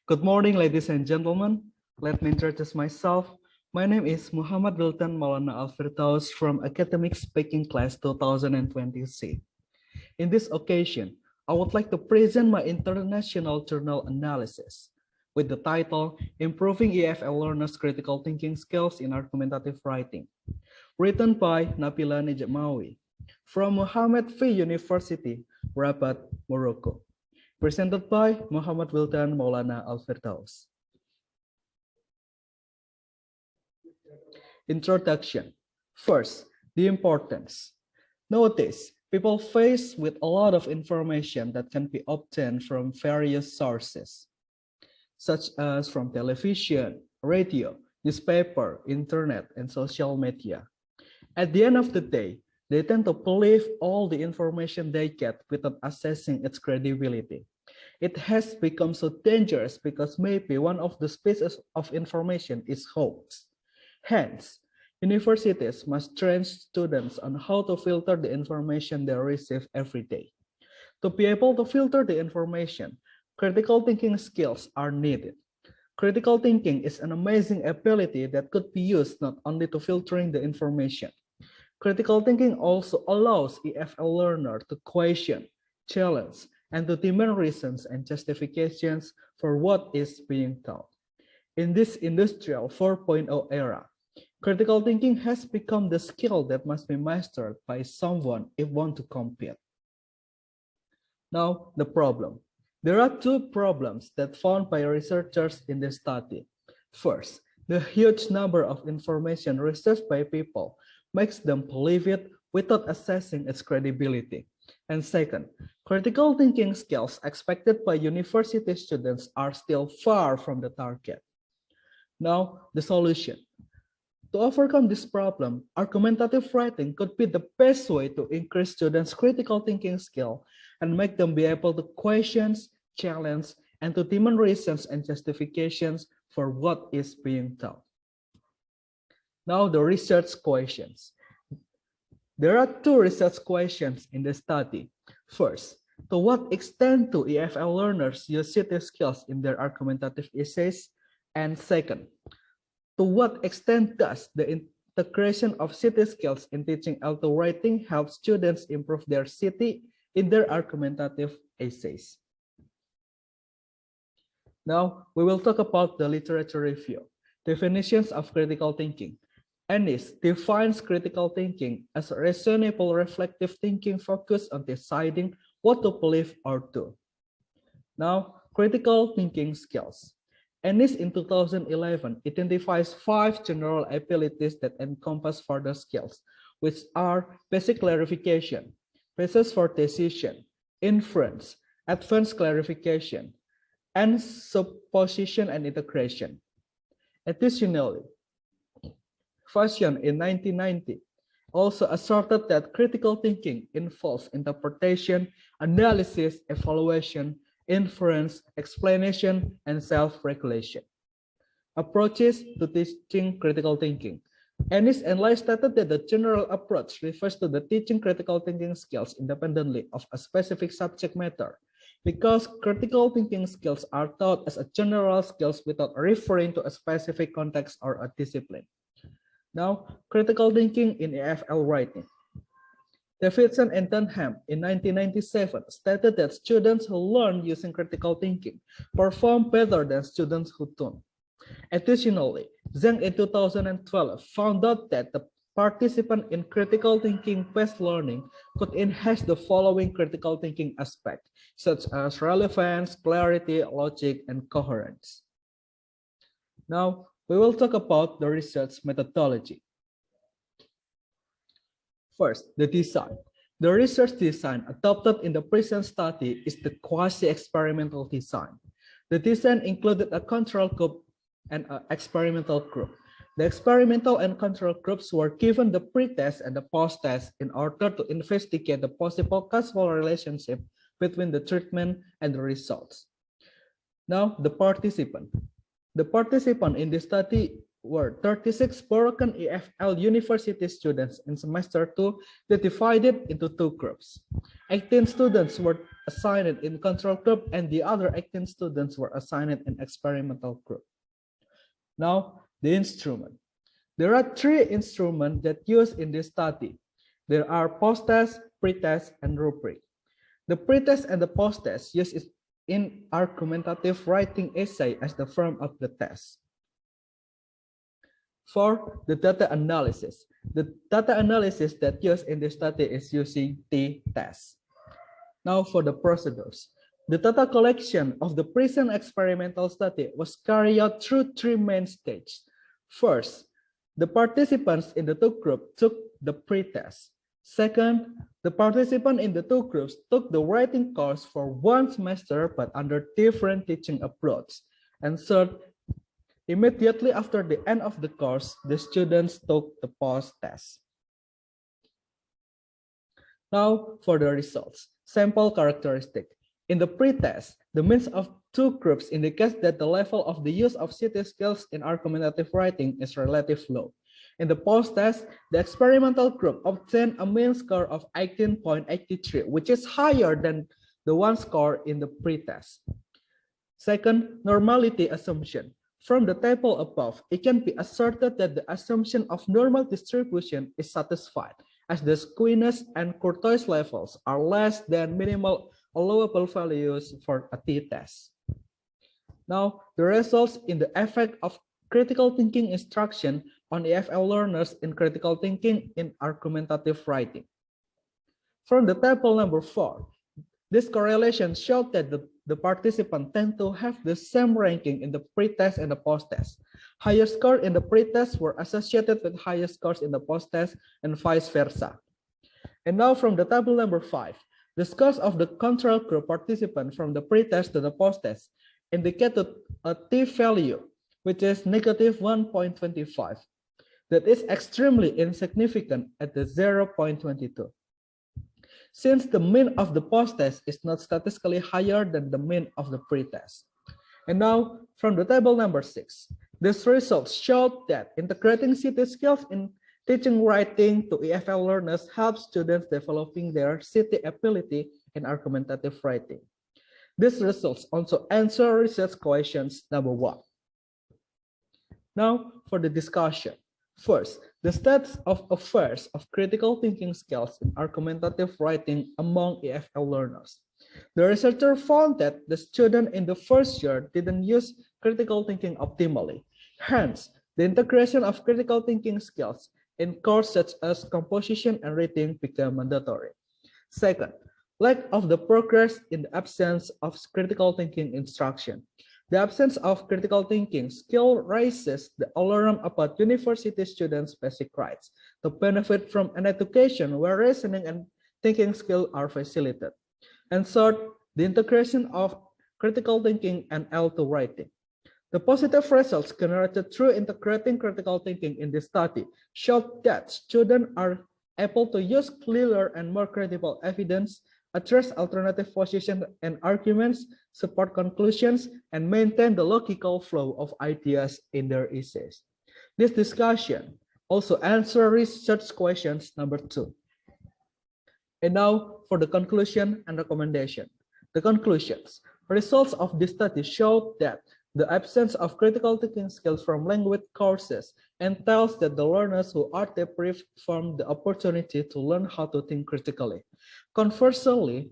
Good morning, ladies and gentlemen. Let me introduce myself. My name is Wildan Maulana Al Firdaus from Academic Speaking Class 2020C. In this occasion, I would like to present my international journal analysis with the title Improving EFL Learners' Critical Thinking Skills in Argumentative Writing, written by Nabila Nejamawi from Muhammad V University, Rabat, Morocco. Presented by Muhammad Wildan Maulana Al Firdaus. Introduction. First, the importance. Notice, people faced with a lot of information that can be obtained from various sources, such as from television, radio, newspaper, internet, and social media. At the end of the day, they tend to believe all the information they get without assessing its credibility. It has become so dangerous because maybe one of the pieces of information is hoax. Hence, universities must train students on how to filter the information they receive every day. To be able to filter the information, critical thinking skills are needed. Critical thinking is an amazing ability that could be used not only to filtering the information. Critical thinking also allows EFL learner to question, challenge, and to demand reasons and justifications for what is being taught. In this industrial 4.0 era, critical thinking has become the skill that must be mastered by someone if want to compete. Now, the problem. There are two problems that found by researchers in this study. First, the huge number of information received by people makes them believe it without assessing its credibility. And second, critical thinking skills expected by university students are still far from the target. Now, the solution. To overcome this problem, argumentative writing could be the best way to increase students' critical thinking skill and make them be able to question, challenge, and to demand reasons and justifications for what is being taught. Now, the research questions. There are two research questions in the study. First, to what extent do EFL learners use CT skills in their argumentative essays? And second, to what extent does the integration of CT skills in teaching L2 writing help students improve their CT in their argumentative essays? Now, we will talk about the literature review. Definitions of critical thinking. Ennis defines critical thinking as reasonable reflective thinking focused on deciding what to believe or do. Now, critical thinking skills. Ennis in 2011 identifies 5 general abilities that encompass further skills, which are basic clarification, basis for decision, inference, advanced clarification, and supposition and integration. Additionally, Fashion in 1990 also asserted that critical thinking involves interpretation, analysis, evaluation, inference, explanation, and self-regulation. Approaches to teaching critical thinking. Ennis and Lai stated that the general approach refers to the teaching critical thinking skills independently of a specific subject matter, because critical thinking skills are taught as a general skills without referring to a specific context or a discipline. Now, critical thinking in EFL writing. Davidson and Dunham in 1997 stated that students who learn using critical thinking perform better than students who don't. Additionally, Zhang in 2012 found out that the participant in critical thinking-based learning could enhance the following critical thinking aspects, such as relevance, clarity, logic, and coherence. Now, we will talk about the research methodology. First, the design. The research design adopted in the present study is the quasi-experimental design. The design included a control group and an experimental group. The experimental and control groups were given the pre-test and the post-test in order to investigate the possible causal relationship between the treatment and the results. Now, the participant. The participant in the study were 36 broken EFL university students in semester 2 that divided into two groups. 18 students were assigned in control group and the other 18 students were assigned in experimental group. Now, the instrument. There are three instruments that used in this study. There are post-test, pre-test, and rubric. The pre-test and the post-test used in argumentative writing essay as the form of the test. For the data analysis, the data analysis that used in this study is using t-test. Now for the procedures. The data collection of the present experimental study was carried out through three main stages. First, the participants in the two groups took the pre-test. Second, the participants in the two groups took the writing course for one semester but under different teaching approach. And third, immediately after the end of the course, the students took the post-test. Now for the results. Sample characteristic. In the pre-test, the means of two groups indicates that the level of the use of CT skills in argumentative writing is relatively low. In the post-test, the experimental group obtained a mean score of 18.83, which is higher than the one score in the pre-test. Second, normality assumption. From the table above, it can be asserted that the assumption of normal distribution is satisfied, as the squeakiness and courtois levels are less than minimal allowable values for a t-test. Now, the results in the effect of critical thinking instruction on EFL learners in critical thinking in argumentative writing. From the table number 4, this correlation showed that the participants tend to have the same ranking in the pre-test and the post-test. Higher scores in the pre-test were associated with higher scores in the post-test and vice versa. And now from the table number 5, the scores of the control group participant from the pre-test to the post-test indicated a t-value, which is negative 1.25. That is extremely insignificant at the 0.22. Since the mean of the post-test is not statistically higher than the mean of the pre-test. And now, from the table number 6, these results showed that integrating CT skills in teaching writing to EFL learners helps students developing their CT ability in argumentative writing. These results also answer research questions number 1. Now, for the discussion. First, the state of affairs of critical thinking skills in argumentative writing among EFL learners. The researcher found that the students in the first year didn't use critical thinking optimally. Hence, the integration of critical thinking skills in courses such as composition and reading became mandatory. Second, lack of the progress in the absence of critical thinking instruction. The absence of critical thinking skill raises the alarm about university students' basic rights to benefit from an education where reasoning and thinking skills are facilitated. And third, the integration of critical thinking and L2 writing. The positive results generated through integrating critical thinking in this study showed that students are able to use clearer and more credible evidence, address alternative positions and arguments, support conclusions, and maintain the logical flow of ideas in their essays. This discussion also answers research questions number 2. And now for the conclusion and recommendation. The conclusions. Results of this study showed that the absence of critical thinking skills from language courses entails that the learners who are deprived from the opportunity to learn how to think critically. Conversely,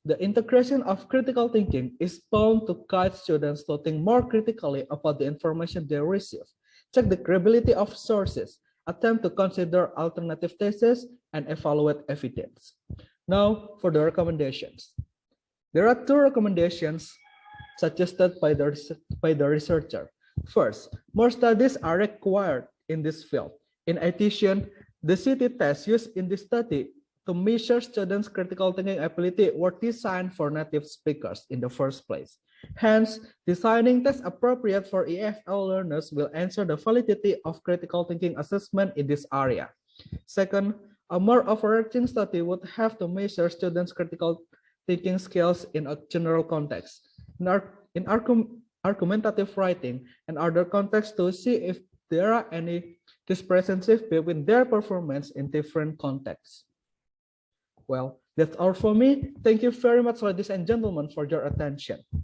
the integration of critical thinking is bound to guide students to think more critically about the information they receive, check the credibility of sources, attempt to consider alternative theses, and evaluate evidence. Now for the recommendations. There are 2 recommendations suggested by the researcher. First, more studies are required in this field. In addition, the CT tests used in this study to measure students' critical thinking ability were designed for native speakers in the first place. Hence, designing tests appropriate for EFL learners will ensure the validity of critical thinking assessment in this area. Second, a more overarching study would have to measure students' critical thinking skills in a general context, in argumentative writing and other contexts to see if there are any discrepancies between their performance in different contexts. Well, that's all for me. Thank you very much, ladies and gentlemen, for your attention.